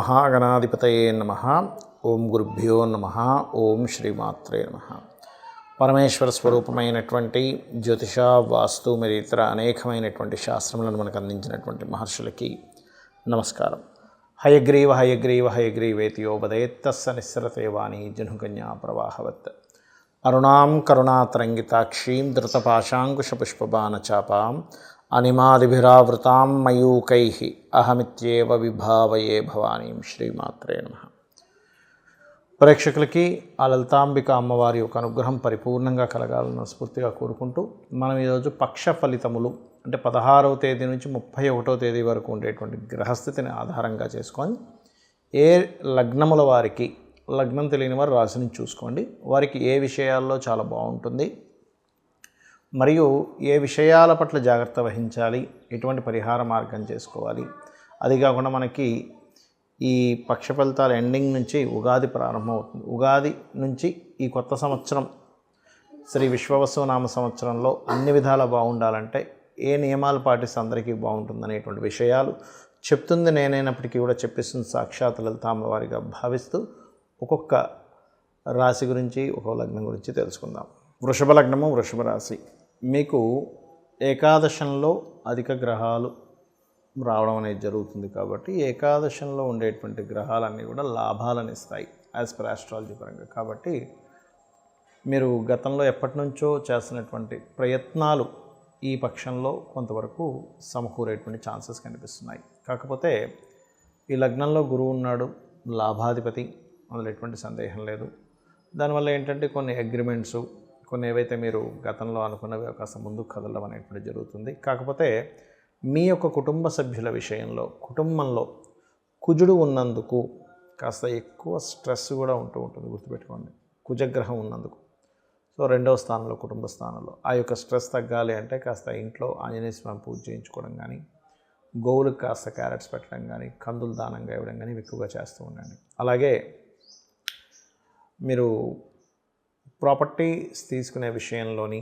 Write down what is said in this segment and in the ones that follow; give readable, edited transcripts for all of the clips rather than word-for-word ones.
మహాగణాధిపతయే నమః. ఓం గురుభ్యో నమః. ఓం శ్రీమాత్రే నమః. పరమేశ్వర స్వరూపమైనటువంటి జ్యోతిష, వాస్తు మరియు ఇతర అనేకమైనటువంటి శాస్త్రములను మనకు అందించినటువంటి మహర్షులకి నమస్కారం. హయగ్రీవ హయగ్రీవ హయగ్రీవేతి యోపదేత్తస్స నిస్సరతే వాణి జనుకన్యా ప్రవాహవత్. అరుణాం కరుణాతరంగితాక్షీం ధృతపాశాంకుశపుష్పబాణచాపాం అనిమాదిభిరావృతాం మయూకైః అహమిత్యేవ విభావయే భవానీం. శ్రీమాత్రే నమః. ప్రేక్షకులకి ఆ లలితాంబిక అమ్మవారి యొక్క అనుగ్రహం పరిపూర్ణంగా కలగాలని స్ఫూర్తిగా కోరుకుంటూ మనం ఈరోజు పక్ష ఫలితములు అంటే 16వ తేదీ నుంచి 31వ తేదీ వరకు ఉండేటువంటి గ్రహస్థితిని ఆధారంగా చేసుకొని ఏ లగ్నముల వారికి, లగ్నం తెలియని వారు రాశిని చూసుకోండి, వారికి ఏ విషయాల్లో చాలా బాగుంటుంది, మరియు ఏ విషయాల పట్ల జాగ్రత్త వహించాలి, ఎటువంటి పరిహార మార్గం చేసుకోవాలి. అది కాకుండా మనకి ఈ పక్ష ఫలితాల ఎండింగ్ నుంచి ఉగాది ప్రారంభమవుతుంది. ఉగాది నుంచి ఈ కొత్త సంవత్సరం శ్రీ విశ్వవసునామ సంవత్సరంలో అన్ని విధాలా బాగుండాలంటే ఏ నియమాలు పాటిస్తే అందరికీ బాగుంటుందనేటువంటి విషయాలు చెప్తుంది నేనైనప్పటికీ కూడా చెప్పిస్తుంది సాక్షాత్ లలితామ్మవారిగా భావిస్తూ ఒక్కొక్క రాశి గురించి, ఒక్కొక్క లగ్నం గురించి తెలుసుకుందాం. వృషభ లగ్నము, వృషభ రాశి. మీకు ఏకాదశంలో అధిక గ్రహాలు రావడం అనేది జరుగుతుంది కాబట్టి ఏకాదశంలో ఉండేటువంటి గ్రహాలన్నీ కూడా లాభాలను ఇస్తాయి యాజ్ పర్ ఆస్ట్రాలజీ పరంగా. కాబట్టి మీరు గతంలో ఎప్పటి నుంచో చేస్తున్నటువంటి ప్రయత్నాలు ఈ పక్షంలో కొంతవరకు సమకూరేటువంటి ఛాన్సెస్ కనిపిస్తున్నాయి. కాకపోతే ఈ లగ్నంలో గురువు ఉన్నాడు, లాభాధిపతి, అందులో ఎటువంటి సందేహం లేదు. దానివల్ల ఏంటంటే కొన్ని అగ్రిమెంట్స్, కొన్ని ఏవైతే మీరు గతంలో అనుకున్నవి కాస్త ముందుకు కదలడం అనేటువంటి జరుగుతుంది. కాకపోతే మీ యొక్క కుటుంబ సభ్యుల విషయంలో, కుటుంబంలో కుజుడు ఉన్నందుకు కాస్త ఎక్కువ స్ట్రెస్ కూడా ఉంటుంది. గుర్తుపెట్టుకోండి, కుజగ్రహం ఉన్నందుకు. సో 2వ స్థానంలో, కుటుంబ స్థానంలో ఆ యొక్క స్ట్రెస్ తగ్గాలి అంటే కాస్త ఇంట్లో ఆంజనేయ స్వామి పూజ చేయించుకోవడం కానీ, గోవులకు కాస్త క్యారెట్స్ పెట్టడం కానీ, కందులు దానంగా ఇవ్వడం కానీ ఎక్కువగా చేస్తూ ఉండండి. అలాగే మీరు ప్రాపర్టీస్ తీసుకునే విషయంలోని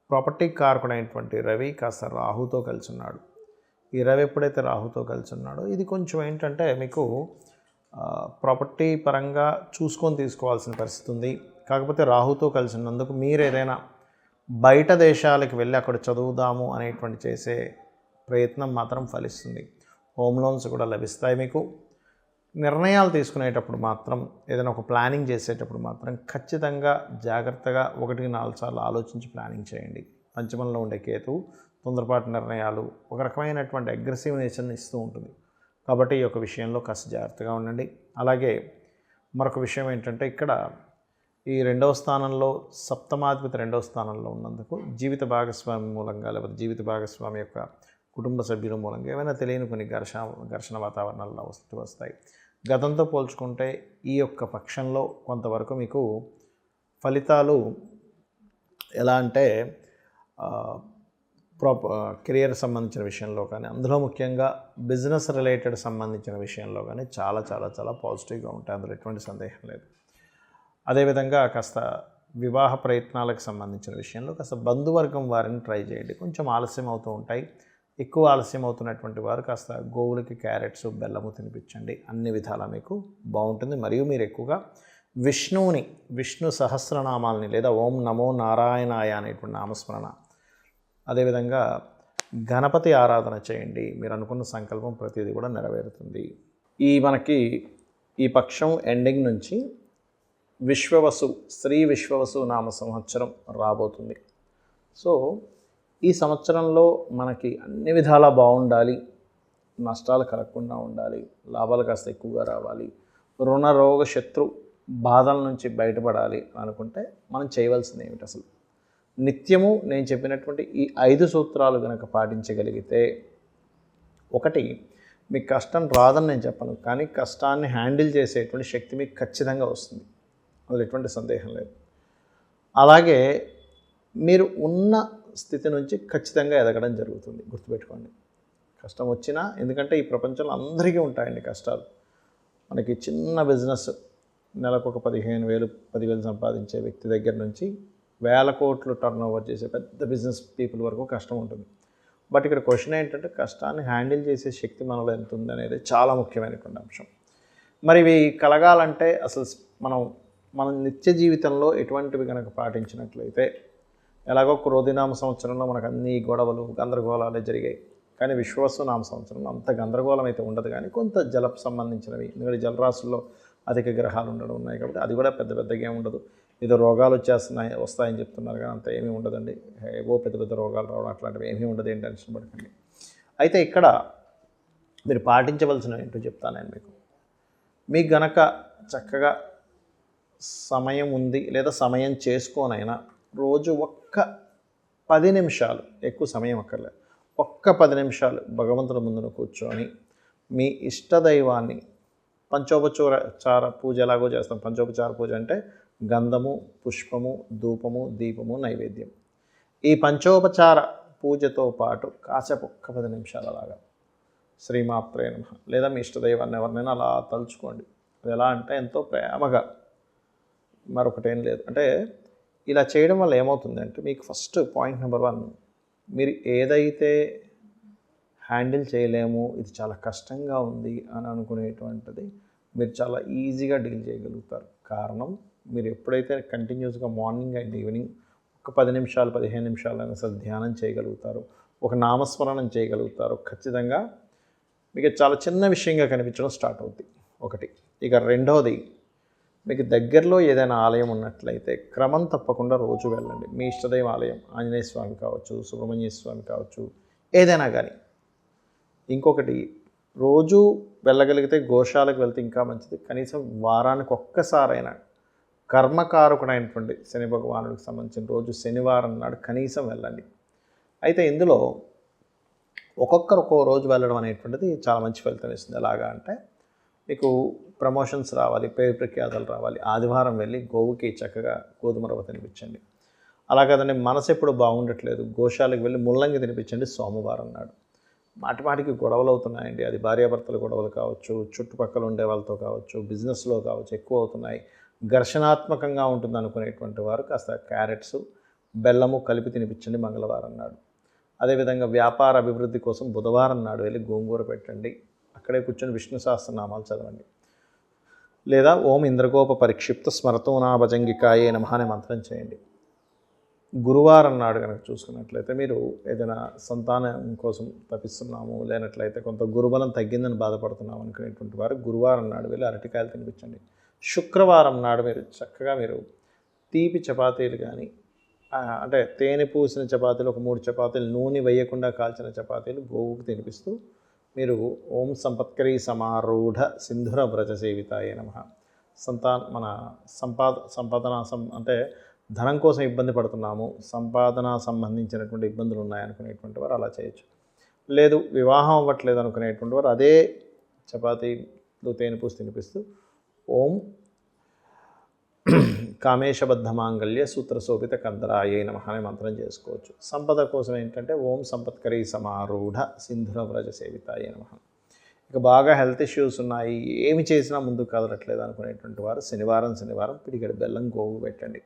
ప్రాపర్టీ కారకుడైనటువంటి రవి కాస్త రాహుతో కలిసి ఉన్నాడు. ఈ రవి ఎప్పుడైతే రాహుతో కలిసి ఉన్నాడో ఇది కొంచెం ఏంటంటే మీకు ప్రాపర్టీ పరంగా చూసుకొని తీసుకోవాల్సిన పరిస్థితి ఉంది. కాకపోతే రాహుతో కలిసి ఉన్నందుకు మీరు ఏదైనా బయట దేశాలకు వెళ్ళి అక్కడ చదువుదాము అనేటువంటి చేసే ప్రయత్నం మాత్రం ఫలిస్తుంది. హోమ్ లోన్స్ కూడా లభిస్తాయి మీకు. నిర్ణయాలు తీసుకునేటప్పుడు మాత్రం, ఏదైనా ఒక ప్లానింగ్ చేసేటప్పుడు మాత్రం ఖచ్చితంగా జాగ్రత్తగా 1-4 సార్లు ఆలోచించి ప్లానింగ్ చేయండి. పంచమంలో ఉండే కేతువు తొందరపాటు నిర్ణయాలు, ఒక రకమైనటువంటి అగ్రెసివ్ నేచర్ని ఇస్తూ ఉంటుంది. కాబట్టి ఈ యొక్క విషయంలో కాస్త జాగ్రత్తగా ఉండండి. అలాగే మరొక విషయం ఏంటంటే ఇక్కడ ఈ 2వ స్థానంలో సప్తమాధిపతి 2వ స్థానంలో ఉన్నందుకు జీవిత భాగస్వామి మూలంగా, లేకపోతే జీవిత భాగస్వామి యొక్క కుటుంబ సభ్యుల మూలంగా ఏమైనా తెలియని కొన్ని ఘర్షణ వాతావరణాలు వస్తాయి. గతంతో పోల్చుకుంటే ఈ యొక్క పక్షంలో కొంతవరకు మీకు ఫలితాలు ఎలా అంటే కెరియర్ సంబంధించిన విషయంలో కానీ, అందులో ముఖ్యంగా బిజినెస్ రిలేటెడ్ సంబంధించిన విషయంలో కానీ చాలా చాలా చాలా పాజిటివ్గా ఉంటాయి. అందులో ఎటువంటి సందేహం లేదు. అదేవిధంగా కాస్త వివాహ ప్రయత్నాలకు సంబంధించిన విషయంలో కాస్త బంధువర్గం వారిని ట్రై చేయండి. కొంచెం ఆలస్యం అవుతూ ఉంటాయి. ఎక్కువ ఆలస్యం అవుతున్నటువంటి వారు కాస్త గోవులకి క్యారెట్స్, బెల్లము తినిపించండి. అన్ని విధాలా మీకు బాగుంటుంది. మరియు మీరు ఎక్కువగా విష్ణు సహస్రనామాలని లేదా ఓం నమో నారాయణాయ అనేటువంటి నామస్మరణ, అదేవిధంగా గణపతి ఆరాధన చేయండి. మీరు అనుకున్న సంకల్పం ప్రతిదీ కూడా నెరవేరుతుంది. మనకి ఈ పక్షం ఎండింగ్ నుంచి శ్రీ విశ్వవసు నామ సంవత్సరం రాబోతుంది. సో ఈ సంవత్సరంలో మనకి అన్ని విధాలా బాగుండాలి, నష్టాలు కలగకుండా ఉండాలి, లాభాలు కాస్త ఎక్కువగా రావాలి, రుణ రోగ శత్రు బాధల నుంచి బయటపడాలి అనుకుంటే మనం చేయవలసింది ఏమిటి? అసలు నిత్యము నేను చెప్పినటువంటి ఈ 5 సూత్రాలు కనుక పాటించగలిగితే, ఒకటి, మీకు కష్టం రాదని నేను చెప్పను, కానీ కష్టాన్ని హ్యాండిల్ చేసేటువంటి శక్తి మీకు ఖచ్చితంగా వస్తుంది. అందులో ఎటువంటి సందేహం లేదు. అలాగే మీరు ఉన్న స్థితి నుంచి ఖచ్చితంగా ఎదగడం జరుగుతుంది. గుర్తుపెట్టుకోండి, కష్టం వచ్చినా, ఎందుకంటే ఈ ప్రపంచంలో అందరికీ ఉంటాయండి కష్టాలు. మనకి చిన్న బిజినెస్ నెలకు ఒక 15,000, 10,000 సంపాదించే వ్యక్తి దగ్గర నుంచి 1,000 కోట్లు టర్న్ ఓవర్ చేసే పెద్ద బిజినెస్ పీపుల్ వరకు కష్టం ఉంటుంది. బట్ ఇక్కడ క్వశ్చన్ ఏంటంటే కష్టాన్ని హ్యాండిల్ చేసే శక్తి మనలో ఎంత ఉందనేది చాలా ముఖ్యమైనటువంటి అంశం. మరి ఇవి కలగాలంటే అసలు మన నిత్య జీవితంలో ఎటువంటివి కనుక పాటించినట్లయితే, ఎలాగో క్రోధినామ సంవత్సరంలో మనకు అన్ని గొడవలు గందరగోళాలే జరిగాయి, కానీ విశ్వవసునామ సంవత్సరంలో అంత గందరగోళం అయితే ఉండదు, కానీ కొంత జలపు సంబంధించినవి, ఎందుకంటే జలరాశుల్లో అధిక గ్రహాలు ఉండడం ఉన్నాయి కాబట్టి అది కూడా పెద్దగా ఏమి ఉండదు. ఏదో రోగాలు వస్తాయని చెప్తున్నారు, కానీ అంత ఏమీ ఉండదండి. ఏవో పెద్ద రోగాలు రావడం అట్లాంటివి ఏమీ ఉండదు, ఏం టెన్షన్ పడకండి. అయితే ఇక్కడ మీరు పాటించవలసినవి ఏంటో చెప్తాను నేను మీకు గనక చక్కగా సమయం ఉంది, లేదా సమయం చేసుకోనైనా రోజు ఒక్క 10 నిమిషాలు, ఎక్కువ సమయం అక్కర్లేదు, ఒక్క 10 నిమిషాలు భగవంతుని ముందున కూర్చొని మీ ఇష్టదైవాన్ని పంచోపచార పూజ ఎలాగో చేస్తాం. పంచోపచార పూజ అంటే గంధము, పుష్పము, ధూపము, దీపము, నైవేద్యం. ఈ పంచోపచార పూజతో పాటు కాసేపు ఒక్క 10 నిమిషాలు అలాగా శ్రీమాత్రే నమః లేదా మీ ఇష్టదైవాన్ని ఎవరినైనా అలా తలుచుకోండి. అది ఎలా అంటే ఎంతో ప్రేమగా, మరొకటేం లేదు. అంటే ఇలా చేయడం వల్ల ఏమవుతుందంటే మీకు ఫస్ట్ పాయింట్ నెంబర్ 1, మీరు ఏదైతే హ్యాండిల్ చేయలేము, ఇది చాలా కష్టంగా ఉంది అని అనుకునేటువంటిది మీరు చాలా ఈజీగా డీల్ చేయగలుగుతారు. కారణం, మీరు ఎప్పుడైతే కంటిన్యూస్గా మార్నింగ్ అండ్ ఈవినింగ్ ఒక 10 నిమిషాలు 15 నిమిషాలైనా సరే ధ్యానం చేయగలుగుతారు, ఒక నామస్మరణం చేయగలుగుతారు, ఖచ్చితంగా మీకు చాలా చిన్న విషయంగా కనిపించడం స్టార్ట్ అవుతుంది. ఒకటి. ఇక రెండవది, మీకు దగ్గరలో ఏదైనా ఆలయం ఉన్నట్లయితే క్రమం తప్పకుండా రోజు వెళ్ళండి. మీ ఇష్టదైవ ఆలయం ఆంజనేయ స్వామి కావచ్చు, సుబ్రహ్మణ్య స్వామి కావచ్చు, ఏదైనా కానీ. ఇంకొకటి, రోజు వెళ్ళగలిగితే గోశాలకు వెళ్తే ఇంకా మంచిది. కనీసం వారానికి ఒక్కసారైనా కర్మకారకుడైనటువంటి శని భగవానుడికి సంబంధించిన రోజు శనివారం నాడు కనీసం వెళ్ళండి. అయితే ఇందులో ఒక్కొక్కరు ఒక్కో రోజు వెళ్ళడం అనేటువంటిది చాలా మంచి ఫలితం ఇస్తుంది. ఎలాగా అంటే మీకు ప్రమోషన్స్ రావాలి, పేరు ప్రఖ్యాతలు రావాలి, ఆదివారం వెళ్ళి గోవుకి చక్కగా గోధుమ రవ్వ తినిపించండి. అలా కదండి, మనసు ఎప్పుడు బాగుండట్లేదు, గోశాలకు వెళ్ళి ముల్లంగి తినిపించండి సోమవారం నాడు. మాటిమాటికి గొడవలు అవుతున్నాయండి, అది భార్యాభర్తల గొడవలు కావచ్చు, చుట్టుపక్కల ఉండే వాళ్ళతో కావచ్చు, బిజినెస్లో కావచ్చు, ఎక్కువ అవుతున్నాయి, ఘర్షణాత్మకంగా ఉంటుంది అనుకునేటువంటి వారు కాస్త క్యారెట్స్, బెల్లము కలిపి తినిపించండి మంగళవారం నాడు. అదేవిధంగా వ్యాపార అభివృద్ధి కోసం బుధవారం నాడు వెళ్ళి గోంగూర పెట్టండి, అక్కడే కూర్చొని విష్ణు సహస్రనామాలు చదవండి. లేదా ఓం ఇంద్రగోప పరిక్షిప్త స్మరతోనా భజంగికాయే నమః అనే మంత్రం చేయండి. గురువారం నాడు కనుక చూసుకున్నట్లయితే మీరు ఏదైనా సంతానం కోసం తప్పిస్తున్నాము, లేనట్లయితే కొంత గురుబలం తగ్గిందని బాధపడుతున్నాము అనుకునేటువంటి వారు గురువారం నాడు వెళ్ళి అరటికాయలు తినిపించండి. శుక్రవారం నాడు మీరు చక్కగా తీపి చపాతీలు కానీ, అంటే తేనె పూసిన చపాతీలు, ఒక 3 చపాతీలు, నూనె వేయకుండా కాల్చిన చపాతీలు గోవుకు తినిపిస్తూ మీరు ఓం సంపత్కరీ సమారూఢ సింధుర వ్రజ సేవితాయ నమః, మన సంపాదన అంటే ధనం కోసం ఇబ్బంది పడుతున్నాము, సంపాదన సంబంధించినటువంటి ఇబ్బందులు ఉన్నాయనుకునేటువంటి వారు అలా చేయొచ్చు. లేదు వివాహం అవ్వట్లేదు అనుకునేటువంటి వారు అదే చపాతీలు తేనె పూసి తినిపిస్తూ ఓం కామేశబద్ధ మాంగళ్య సూత్రశోభిత కందరాయే నమః అనే మంత్రం చేసుకోవచ్చు. సంపద కోసం ఏంటంటే ఓం సంపత్కరీ సమారూఢ సింధుర వ్రజ సేవితాయే నమః. ఇక బాగా హెల్త్ ఇష్యూస్ ఉన్నాయి, ఏమి చేసినా ముందుకు కదలట్లేదు అనుకునేటువంటి వారు శనివారం పిడికెడు బెల్లం గోవు పెట్టండి.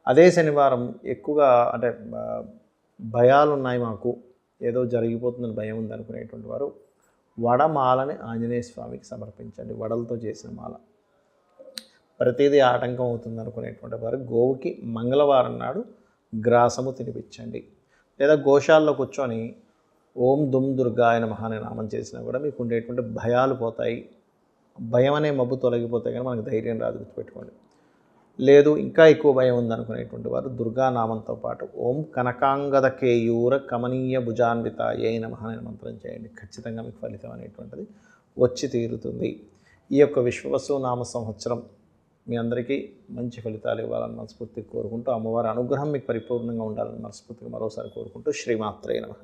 అదే శనివారం ఎక్కువగా అంటే భయాలు ఉన్నాయి, మాకు ఏదో జరిగిపోతుందని భయం ఉంది అనుకునేటువంటి వారు వడమాలని ఆంజనేయ స్వామికి సమర్పించండి. వడలతో చేసిన మాల. ప్రతిదీ ఆటంకం అవుతుంది అనుకునేటువంటి వారు గోవుకి మంగళవారం నాడు గ్రాసము తినిపించండి. లేదా గోశాలలో కూర్చొని ఓం దుమ్ దుర్గాయ నమః అనే నామం చేసినా కూడా మీకు ఉండేటువంటి భయాలు పోతాయి, భయం అనే మబ్బు తొలగిపోతే కానీ మనకు ధైర్యం రాదు, గుర్తుపెట్టుకోండి. లేదు ఇంకా ఎక్కువ భయం ఉందనుకునేటువంటి వారు దుర్గానామంతో పాటు ఓం కనకాంగద కేయూర కమనీయ భుజాన్వితాయే నమః అనే మంత్రం చేయండి. ఖచ్చితంగా మీకు ఫలితం అనేటువంటిది వచ్చి తీరుతుంది. ఈ యొక్క విశ్వవసు నామ సంవత్సరం మీ అందరికీ మంచి ఫలితాలు ఇవ్వాలని మనస్ఫూర్తిగా కోరుకుంటూ, అమ్మవారి అనుగ్రహం మీకు పరిపూర్ణంగా ఉండాలని మనస్ఫూర్తిగా మరోసారి కోరుకుంటూ శ్రీమాత్రే నమః.